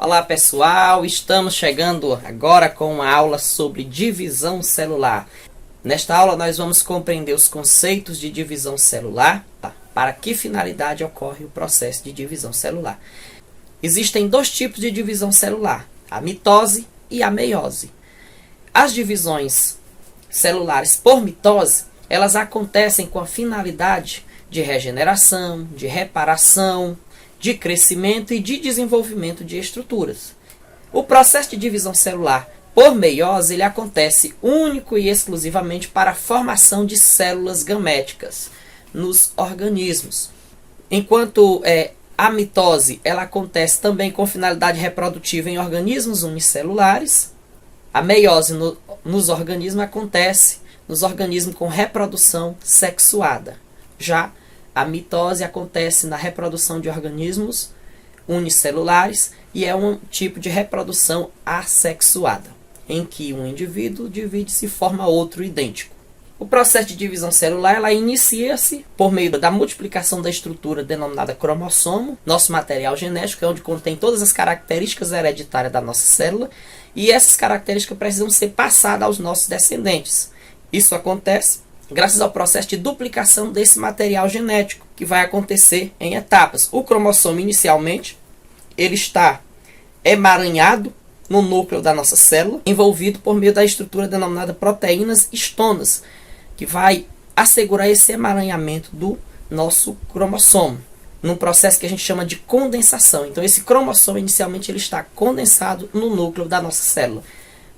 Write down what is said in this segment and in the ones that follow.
Olá pessoal, estamos chegando agora com uma aula sobre divisão celular. Nesta aula nós vamos compreender os conceitos de divisão celular, para que finalidade ocorre o processo de divisão celular. Existem dois tipos de divisão celular, a mitose e a meiose. As divisões celulares por mitose, elas acontecem com a finalidade de regeneração, de reparação, de crescimento e de desenvolvimento de estruturas. O processo de divisão celular por meiose ele acontece único e exclusivamente para a formação de células gaméticas nos organismos. Enquanto a mitose ela acontece também com finalidade reprodutiva em organismos unicelulares, a meiose nos organismos acontece nos organismos com reprodução sexuada. Já a mitose acontece na reprodução de organismos unicelulares e é um tipo de reprodução assexuada, em que um indivíduo divide-se e forma outro idêntico. O processo de divisão celular ela inicia-se por meio da multiplicação da estrutura denominada cromossomo, nosso material genético, é onde contém todas as características hereditárias da nossa célula, e essas características precisam ser passadas aos nossos descendentes. Isso acontece graças ao processo de duplicação desse material genético, que vai acontecer em etapas. O cromossomo, inicialmente, ele está emaranhado no núcleo da nossa célula, envolvido por meio da estrutura denominada proteínas histonas, que vai assegurar esse emaranhamento do nosso cromossomo, num processo que a gente chama de condensação. Então, esse cromossomo, inicialmente, ele está condensado no núcleo da nossa célula.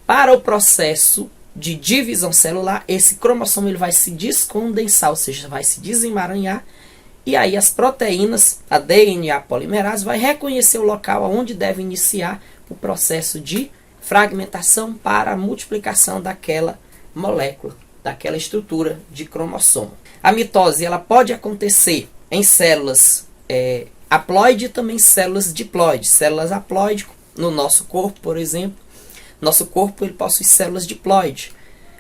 Para o processo de divisão celular, esse cromossomo ele vai se descondensar, ou seja, vai se desemaranhar, e aí as proteínas, a DNA polimerase, vai reconhecer o local onde deve iniciar o processo de fragmentação para a multiplicação daquela molécula, daquela estrutura de cromossomo. A mitose ela pode acontecer em células haploide e também células diploides. Células haploide, no nosso corpo, por exemplo, nosso corpo ele possui células diploide.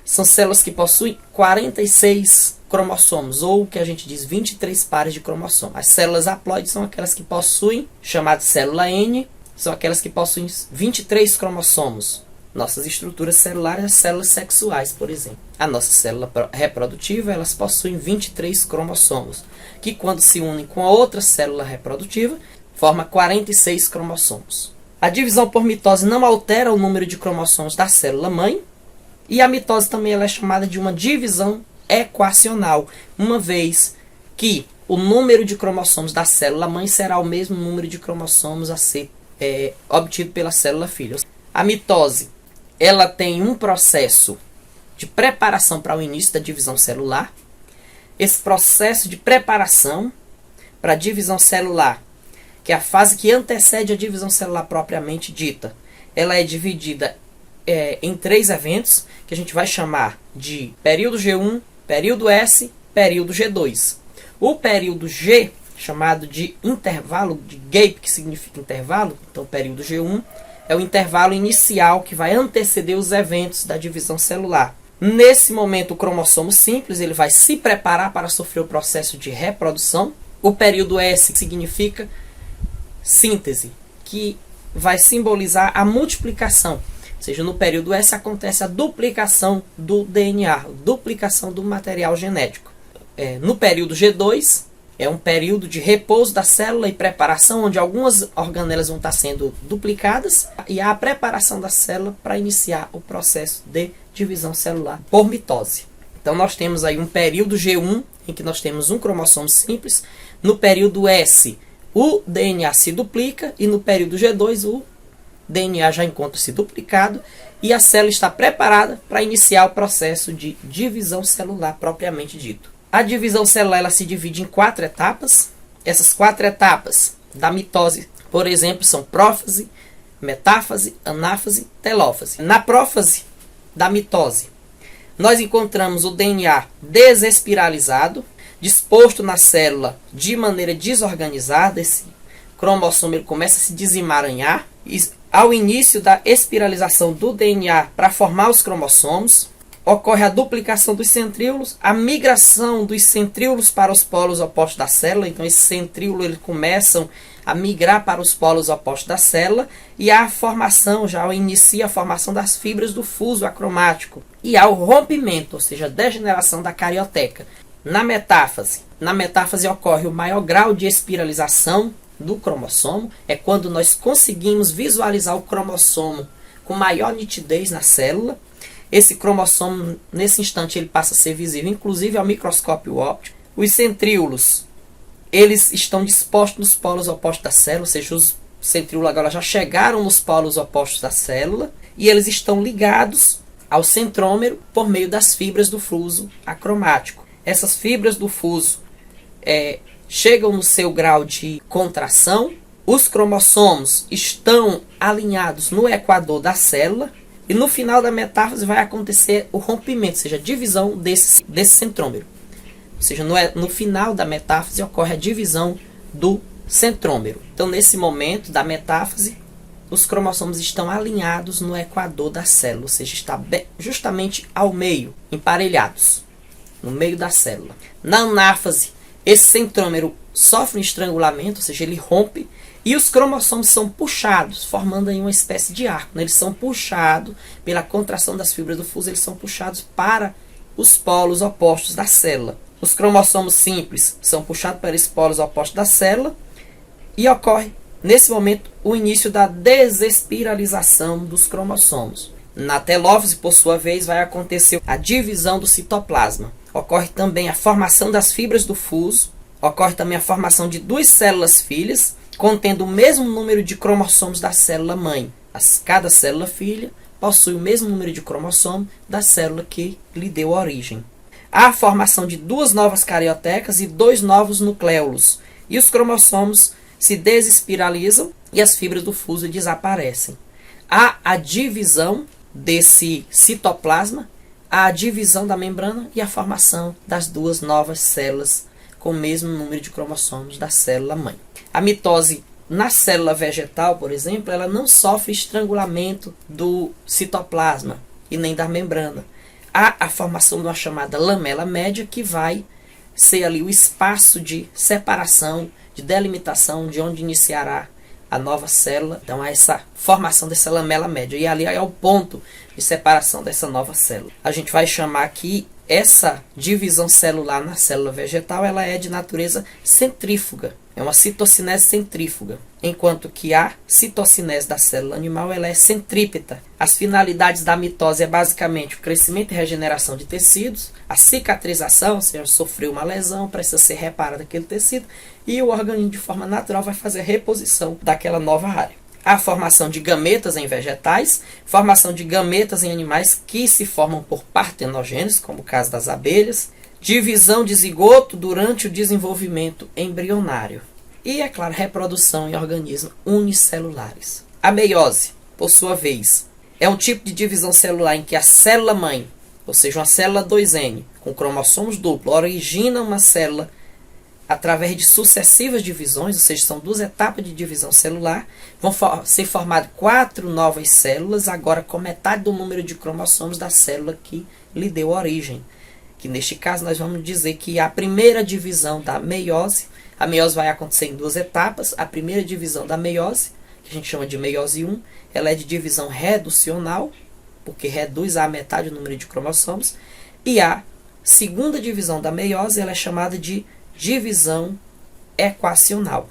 São células que possuem 46 cromossomos, ou o que a gente diz 23 pares de cromossomos. As células haploides são aquelas que possuem, chamada célula N, são aquelas que possuem 23 cromossomos. Nossas estruturas celulares, as células sexuais, por exemplo. A nossa célula reprodutiva, elas possuem 23 cromossomos, que quando se unem com a outra célula reprodutiva, forma 46 cromossomos. A divisão por mitose não altera o número de cromossomos da célula-mãe, e a mitose também ela é chamada de uma divisão equacional, uma vez que o número de cromossomos da célula-mãe será o mesmo número de cromossomos a ser obtido pela célula-filha. A mitose ela tem um processo de preparação para o início da divisão celular. Esse processo de preparação para a divisão celular, que é a fase que antecede a divisão celular propriamente dita, ela é dividida em 3 eventos, que a gente vai chamar de período G1, período S, período G2. O período G, chamado de intervalo, de gap, que significa intervalo, então o período G1 é o intervalo inicial que vai anteceder os eventos da divisão celular. Nesse momento, o cromossomo simples ele vai se preparar para sofrer o processo de reprodução. O período S significa síntese, que vai simbolizar a multiplicação. Ou seja, no período S acontece a duplicação do DNA, a duplicação do material genético. No período G2, é um período de repouso da célula e preparação, onde algumas organelas vão estar sendo duplicadas, e há a preparação da célula para iniciar o processo de divisão celular por mitose. Então nós temos aí um período G1, em que nós temos um cromossomo simples. No período S, o DNA se duplica, e no período G2 o DNA já encontra-se duplicado e a célula está preparada para iniciar o processo de divisão celular propriamente dito. A divisão celular ela se divide em 4 etapas. Essas 4 etapas da mitose, por exemplo, são prófase, metáfase, anáfase, telófase. Na prófase da mitose, nós encontramos o DNA desespiralizado, disposto na célula de maneira desorganizada. Esse cromossomo ele começa a se desemaranhar. E ao início da espiralização do DNA para formar os cromossomos, ocorre a duplicação dos centríolos, a migração dos centríolos para os polos opostos da célula. Então, esses centríolos eles começam a migrar para os polos opostos da célula, e a formação, já inicia a formação das fibras do fuso acromático. E há o rompimento, ou seja, a degeneração da carioteca. Na metáfase ocorre o maior grau de espiralização do cromossomo, é quando nós conseguimos visualizar o cromossomo com maior nitidez na célula. Esse cromossomo, nesse instante, ele passa a ser visível, inclusive ao microscópio óptico. Os centríolos, eles estão dispostos nos polos opostos da célula, ou seja, os centríolos agora já chegaram nos polos opostos da célula, e eles estão ligados ao centrômero por meio das fibras do fuso acromático. Essas fibras do fuso chegam no seu grau de contração, os cromossomos estão alinhados no equador da célula, e no final da metáfase vai acontecer o rompimento, ou seja, a divisão desse centrômero. Ou seja, no final da metáfase ocorre a divisão do centrômero. Então, nesse momento da metáfase, os cromossomos estão alinhados no equador da célula, ou seja, está justamente ao meio, emparelhados, no meio da célula. Na anáfase, esse centrômero sofre um estrangulamento, ou seja, ele rompe, e os cromossomos são puxados, formando aí uma espécie de arco. Eles são puxados pela contração das fibras do fuso, eles são puxados para os polos opostos da célula. Os cromossomos simples são puxados para esses polos opostos da célula, e ocorre, nesse momento, o início da desespiralização dos cromossomos. Na telófase, por sua vez, vai acontecer a divisão do citoplasma. Ocorre também a formação das fibras do fuso, ocorre também a formação de duas células filhas, contendo o mesmo número de cromossomos da célula mãe. Cada célula filha possui o mesmo número de cromossomos da célula que lhe deu origem. Há a formação de duas novas cariotecas e dois novos nucléolos, e os cromossomos se desespiralizam e as fibras do fuso desaparecem. Há a divisão desse citoplasma, há a divisão da membrana e a formação das duas novas células com o mesmo número de cromossomos da célula mãe. A mitose na célula vegetal, por exemplo, ela não sofre estrangulamento do citoplasma e nem da membrana. Há a formação de uma chamada lamela média, que vai ser ali o espaço de separação, de delimitação de onde iniciará a nova célula. Então, há essa formação dessa lamela média, e ali é o ponto de separação dessa nova célula. A gente vai chamar aqui essa divisão celular na célula vegetal, ela é de natureza centrífuga. É uma citocinese centrífuga, enquanto que a citocinese da célula animal ela é centrípeta. As finalidades da mitose é basicamente o crescimento e regeneração de tecidos, a cicatrização, ou seja, sofreu uma lesão, precisa ser reparado aquele tecido, e o organismo de forma natural vai fazer a reposição daquela nova área. A formação de gametas em vegetais, formação de gametas em animais que se formam por partenogênese, como o caso das abelhas, divisão de zigoto durante o desenvolvimento embrionário. E, é claro, reprodução em organismos unicelulares. A meiose, por sua vez, é um tipo de divisão celular em que a célula-mãe, ou seja, uma célula 2N, com cromossomos duplos, origina uma célula através de sucessivas divisões, ou seja, são duas etapas de divisão celular, vão ser formadas 4 novas células, agora com metade do número de cromossomos da célula que lhe deu origem. Que neste caso nós vamos dizer que a primeira divisão da meiose, a meiose vai acontecer em 2 etapas. A primeira divisão da meiose, que a gente chama de meiose 1, ela é de divisão reducional, porque reduz a metade o número de cromossomos, e a segunda divisão da meiose, ela é chamada de divisão equacional,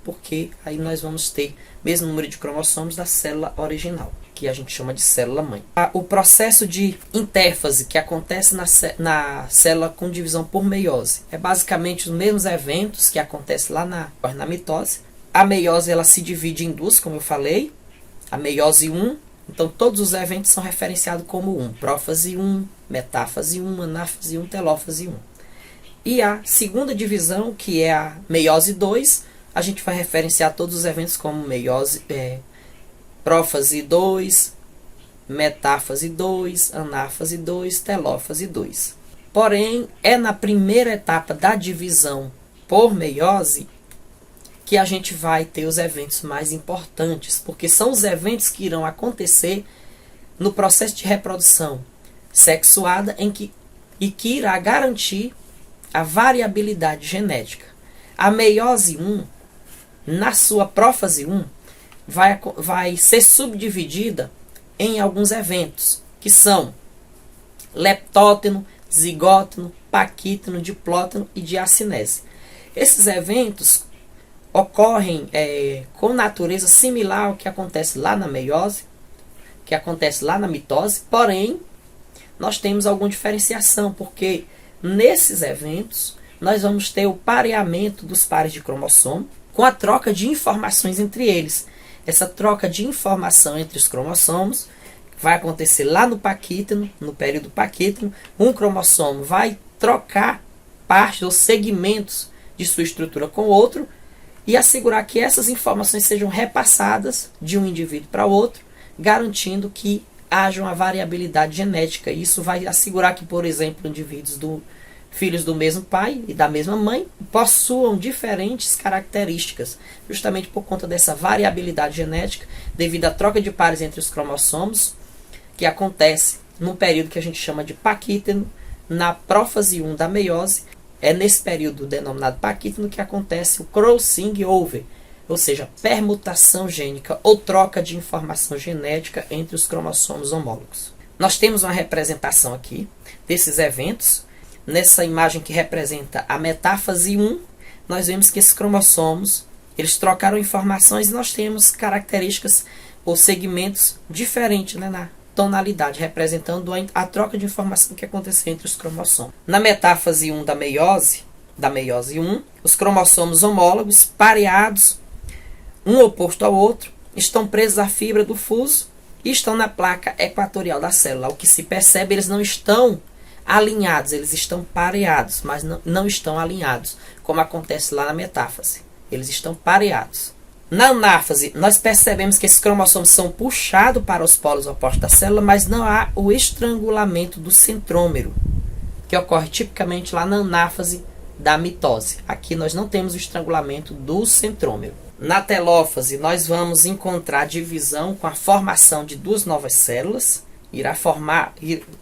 porque aí nós vamos ter o mesmo número de cromossomos da célula original, que a gente chama de célula-mãe. O processo de intérfase que acontece na célula com divisão por meiose é basicamente os mesmos eventos que acontecem lá na mitose. A meiose ela se divide em 2, como eu falei, a meiose 1, então todos os eventos são referenciados como 1, prófase 1, metáfase 1, anáfase 1, telófase 1. E a segunda divisão, que é a meiose 2, a gente vai referenciar todos os eventos como prófase 2, metáfase 2, anáfase 2, telófase 2. Porém, é na primeira etapa da divisão por meiose que a gente vai ter os eventos mais importantes, porque são os eventos que irão acontecer no processo de reprodução sexuada e que irá garantir a variabilidade genética. A meiose 1, na sua prófase 1, vai ser subdividida em alguns eventos, que são leptóteno, zigóteno, paquíteno, diplóteno e diacinese. Esses eventos ocorrem com natureza similar ao que acontece lá na meiose, que acontece lá na mitose, porém, nós temos alguma diferenciação, porque nesses eventos nós vamos ter o pareamento dos pares de cromossomo com a troca de informações entre eles. Essa troca de informação entre os cromossomos vai acontecer lá no paquíteno, no período paquíteno. Um cromossomo vai trocar partes ou segmentos de sua estrutura com o outro e assegurar que essas informações sejam repassadas de um indivíduo para o outro, garantindo que haja uma variabilidade genética. Isso vai assegurar que, por exemplo, indivíduos filhos do mesmo pai e da mesma mãe possuam diferentes características, justamente por conta dessa variabilidade genética, devido à troca de pares entre os cromossomos, que acontece num período que a gente chama de paquíteno, na prófase 1 da meiose. É nesse período denominado paquíteno que acontece o crossing over, ou seja, permutação gênica ou troca de informação genética entre os cromossomos homólogos. Nós temos uma representação aqui desses eventos. Nessa imagem que representa a metáfase 1, nós vemos que esses cromossomos, eles trocaram informações e nós temos características ou segmentos diferentes, né, na tonalidade, representando a troca de informação que aconteceu entre os cromossomos. Na metáfase 1 da meiose 1, os cromossomos homólogos, pareados, um oposto ao outro, estão presos à fibra do fuso e estão na placa equatorial da célula. O que se percebe, eles não estão alinhados, eles estão pareados, mas não estão alinhados, como acontece lá na metáfase. Eles estão pareados. Na anáfase, nós percebemos que esses cromossomos são puxados para os polos opostos da célula, mas não há o estrangulamento do centrômero, que ocorre tipicamente lá na anáfase da mitose. Aqui nós não temos o estrangulamento do centrômero. Na telófase, nós vamos encontrar divisão com a formação de duas novas células.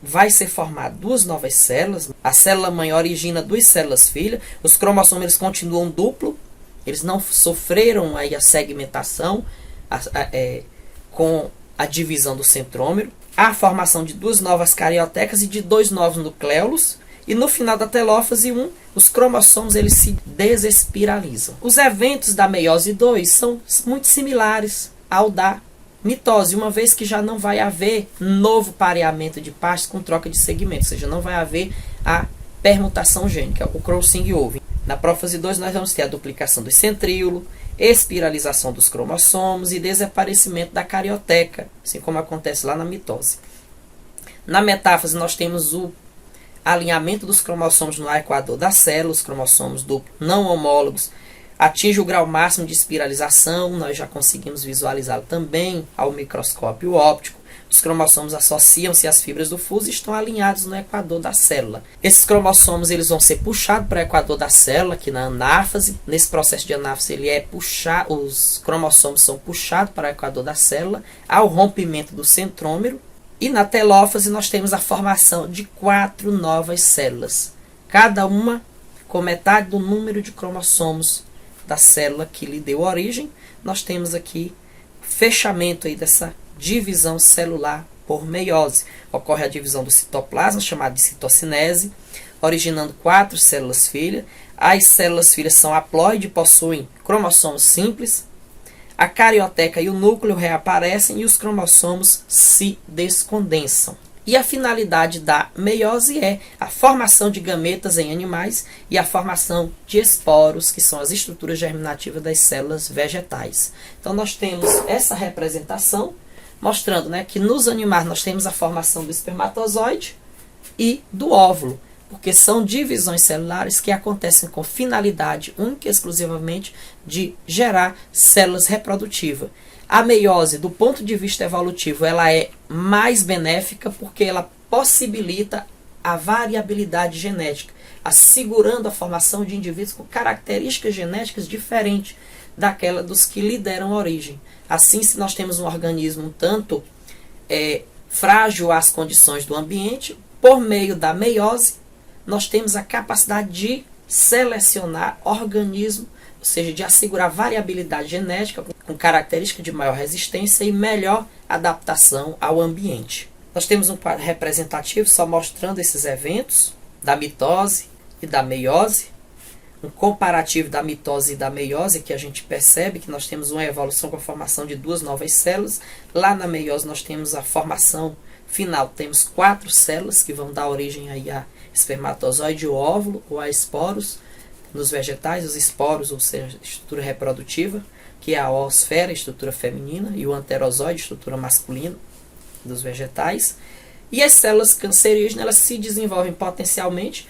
Vai ser formar duas novas células. A célula mãe origina duas células filhas. Os cromossomos eles continuam duplo. Eles não sofreram aí a segmentação com a divisão do centrômero. Há a formação de duas novas cariotecas e de dois novos nucléolos. E no final da telófase 1, os cromossomos eles se desespiralizam. Os eventos da meiose 2 são muito similares ao da mitose, uma vez que já não vai haver novo pareamento de partes com troca de segmentos, ou seja, não vai haver a permutação gênica, o crossing over. Na prófase 2 nós vamos ter a duplicação do centríolo, espiralização dos cromossomos e desaparecimento da carioteca, assim como acontece lá na mitose. Na metáfase nós temos o alinhamento dos cromossomos no equador da célula, os cromossomos duplos não homólogos atinge o grau máximo de espiralização, nós já conseguimos visualizá-lo também ao microscópio óptico. Os cromossomos associam-se às fibras do fuso e estão alinhados no equador da célula. Esses cromossomos eles vão ser puxados para o equador da célula, aqui na anáfase. Nesse processo de anáfase, os cromossomos são puxados para o equador da célula, ao rompimento do centrômero. E na telófase, nós temos a formação de 4 novas células, cada uma com metade do número de cromossomos da célula que lhe deu origem. Nós temos aqui fechamento aí dessa divisão celular por meiose. Ocorre a divisão do citoplasma, chamada de citocinese, originando 4 células filhas. As células filhas são haploide, possuem cromossomos simples. A carioteca e o núcleo reaparecem e os cromossomos se descondensam. E a finalidade da meiose é a formação de gametas em animais e a formação de esporos, que são as estruturas germinativas das células vegetais. Então nós temos essa representação mostrando, né, que nos animais nós temos a formação do espermatozoide e do óvulo, porque são divisões celulares que acontecem com finalidade única e exclusivamente de gerar células reprodutivas. A meiose, do ponto de vista evolutivo, ela é mais benéfica porque ela possibilita a variabilidade genética, assegurando a formação de indivíduos com características genéticas diferentes daquela dos que lhe deram origem. Assim, se nós temos um organismo um tanto frágil às condições do ambiente, por meio da meiose, nós temos a capacidade de selecionar organismos, ou seja, de assegurar variabilidade genética com característica de maior resistência e melhor adaptação ao ambiente. Nós temos um quadro representativo só mostrando esses eventos da mitose e da meiose, um comparativo da mitose e da meiose, que a gente percebe que nós temos uma evolução com a formação de duas novas células. Lá na meiose nós temos a formação final, temos 4 células que vão dar origem aí a espermatozoide, o óvulo ou a esporos. Nos vegetais, os esporos, ou seja, estrutura reprodutiva, que é a oosfera, estrutura feminina, e o anterozoide, estrutura masculina dos vegetais. E as células cancerígenas, elas se desenvolvem potencialmente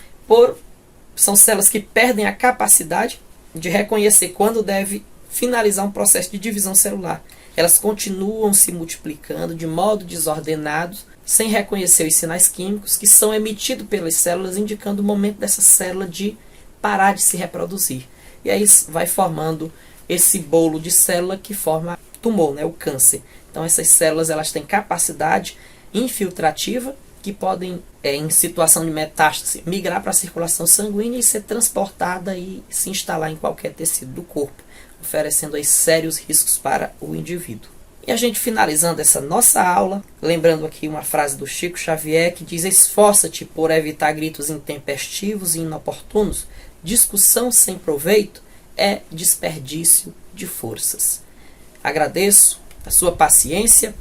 são células que perdem a capacidade de reconhecer quando deve finalizar um processo de divisão celular. Elas continuam se multiplicando de modo desordenado, sem reconhecer os sinais químicos que são emitidos pelas células, indicando o momento dessa célula de parar de se reproduzir. E aí vai formando esse bolo de célula que forma tumor, né, o câncer. Então essas células elas têm capacidade infiltrativa que podem, em situação de metástase, migrar para a circulação sanguínea e ser transportada e se instalar em qualquer tecido do corpo, oferecendo aí sérios riscos para o indivíduo. E a gente finalizando essa nossa aula, lembrando aqui uma frase do Chico Xavier que diz: esforça-te por evitar gritos intempestivos e inoportunos. Discussão sem proveito é desperdício de forças. Agradeço a sua paciência.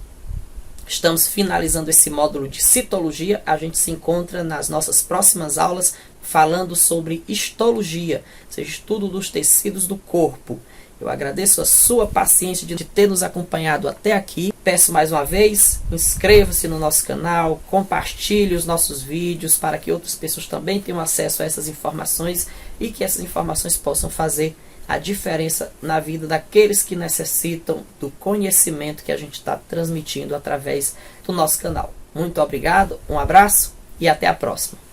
Estamos finalizando esse módulo de citologia. A gente se encontra nas nossas próximas aulas falando sobre histologia, ou seja, estudo dos tecidos do corpo. Eu agradeço a sua paciência de ter nos acompanhado até aqui. Peço mais uma vez, inscreva-se no nosso canal, compartilhe os nossos vídeos para que outras pessoas também tenham acesso a essas informações e que essas informações possam fazer a diferença na vida daqueles que necessitam do conhecimento que a gente está transmitindo através do nosso canal. Muito obrigado, um abraço e até a próxima.